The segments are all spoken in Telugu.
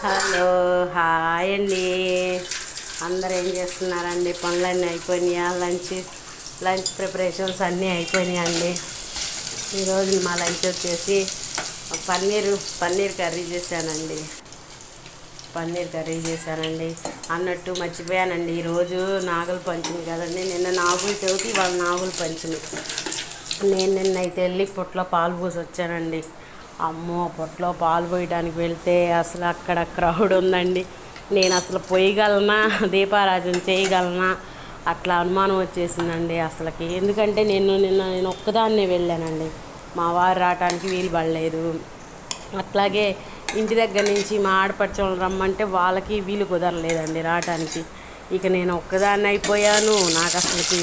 హలో హాయ్ అండి. అందరు ఏం చేస్తున్నారండి? పనులన్నీ అయిపోయినాయా? లంచ్ ప్రిపరేషన్స్ అన్నీ అయిపోయినాయండి. ఈరోజు మా లంచ్ వచ్చేసి పన్నీర్ కర్రీ చేశానండి. అన్నట్టు మర్చిపోయానండి. ఈరోజు నాగుల పంచమి కదండి. నిన్న నాగుల చవితి, ఇవాళ నాగుల పంచమి. నేను నిన్నైతే వెళ్ళి పుట్లో పాలు పోసి వచ్చానండి. అమ్మో, పొట్లో పాలు పోయడానికి వెళ్తే అసలు అక్కడ క్రౌడ్ ఉందండి. నేను అసలు పోయగలనా, దీపారాజన చేయగలనా అట్లా అనుమానం వచ్చేసిందండి అసలుకి. ఎందుకంటే నేను ఒక్కదాన్నే వెళ్ళానండి. మా వారు రావడానికి వీలు పడలేదు. అట్లాగే ఇంటి దగ్గర నుంచి మా ఆడపడుచోళ్ళు రమ్మంటే వాళ్ళకి వీలు కుదరలేదండి రావడానికి. ఇక నేను ఒక్కదాన్ని అయిపోయాను. నాకు అసలుకి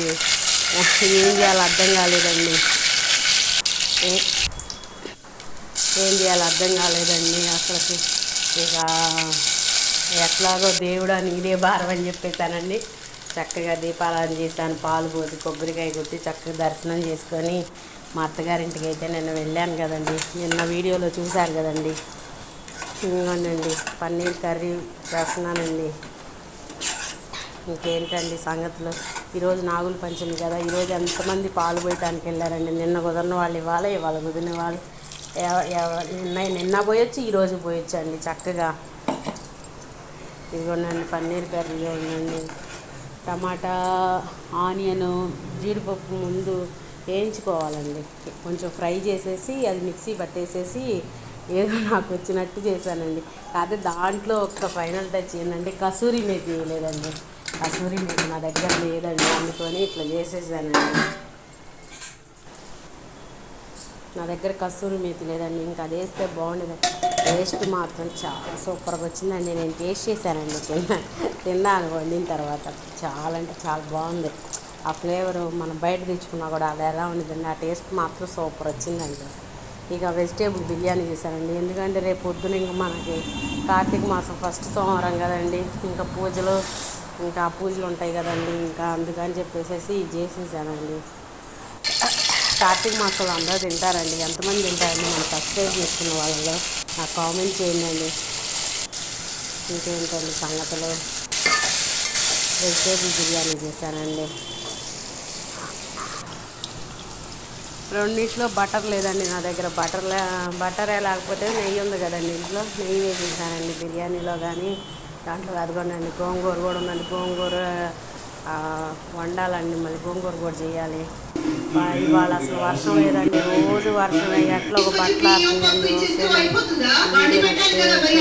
ఏం చేయాలో అర్థం కాలేదండి. అసలుకి. ఇక ఎట్లాగో దేవుడా నీదే భారం అని చెప్పేశానండి. చక్కగా దీపారాధన చేశాను. పాలు పోసి కొబ్బరికాయ కొట్టి చక్కగా దర్శనం చేసుకొని మా అత్తగారింటికి అయితే నిన్న వెళ్ళాను కదండి. నిన్న వీడియోలో చూశారు కదండి. ఇంకోనండి పన్నీర్ కర్రీ చేస్తున్నానండి. ఇంకేంటండి సంగతులు? ఈరోజు నాగుల పంచమి కదా. ఈరోజు ఎంతమంది పాలు పోయటానికి వెళ్ళారండి. నిన్న కుదరని వాళ్ళు ఇవాళ కుదిరిన వాళ్ళు నిన్న పోయొచ్చు, ఈరోజు పోయొచ్చు అండి. చక్కగా ఇదిగోనండి పన్నీర్ కర్రీ ఉందండి. టమాటా, ఆనియను, జీడిపప్పు ముందు వేయించుకోవాలండి. కొంచెం ఫ్రై చేసేసి అది మిక్సీ పట్టేసేసి ఏదో నాకు వచ్చినట్టు చేశానండి. కాకపోతే దాంట్లో ఒక్క ఫైనల్ టచ్ ఏంటంటే కసూరి మేతి వేయలేదండి. కసూరి మేతి నా దగ్గర లేదండి, అందుకొని ఇట్లా చేసేసానండి. నా దగ్గర కసూరి మేతి లేదండి. ఇంకా అది వేస్తే బాగుండేది. టేస్ట్ మాత్రం చాలా సూపర్గా వచ్చిందండి. నేను టేస్ట్ చేశానండి. తిన్నాను వండిన తర్వాత. చాలా అంటే చాలా బాగుంది. ఆ ఫ్లేవరు మనం బయట తెచ్చుకున్నా కూడా అది ఎలా ఉండదండి. ఆ టేస్ట్ మాత్రం సూపర్ వచ్చిందండి. ఇక వెజిటేబుల్ బిర్యానీ చేశానండి. ఎందుకంటే రేపు పొద్దున ఇంకా మనకి కార్తీక మాసం ఫస్ట్ సోమవారం కదండి. ఇంకా పూజలు ఉంటాయి కదండి. ఇంకా అందుకని చెప్పేసి చేసేసానండి. కార్తీక మాసంలో అందరూ తింటారండి. ఎంతమంది తింటారండి? మనం సబ్స్క్రైబ్ చేసుకున్న వాళ్ళలో నాకు కామెంట్ చేయండి. ఇంకేంటండి సంగతులు? వెజిటేబుల్ బిర్యానీ చేశానండి. రెండిట్లో బటర్ లేదండి నా దగ్గర. బటరే లేకపోతే నెయ్యి ఉంది కదండి ఇంట్లో. నెయ్యి వేసేసానండి బిర్యానీలో. కానీ దాంట్లో అదిగోనండి గోంగూర కూడా ఉందండి. గోంగూర వండాలండి. మళ్ళీ గోంగూర కూడా చేయాలి. ఇవాళ అసలు వర్షం లేదండి. రోజు వర్షం ఎట్లా ఒక బట్టలు ఆడుతుందండి. ఓకేనండి.